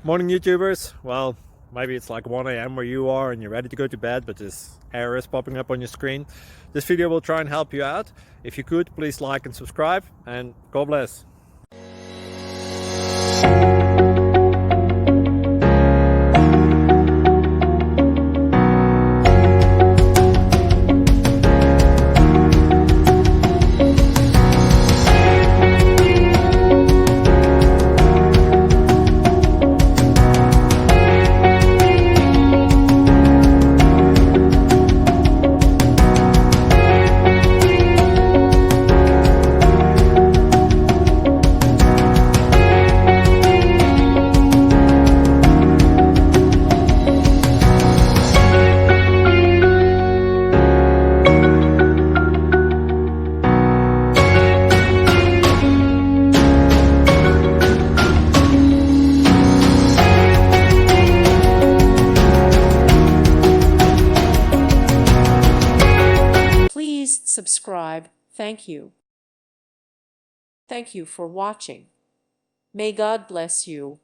Morning YouTubers. Well, maybe it's like 1 a.m. where you are and you're ready to go to bed, but this error is popping up on your screen. This video will try and help you out. If you could, please like and subscribe, and God bless. Please subscribe. Thank you. Thank you for watching. May God bless you.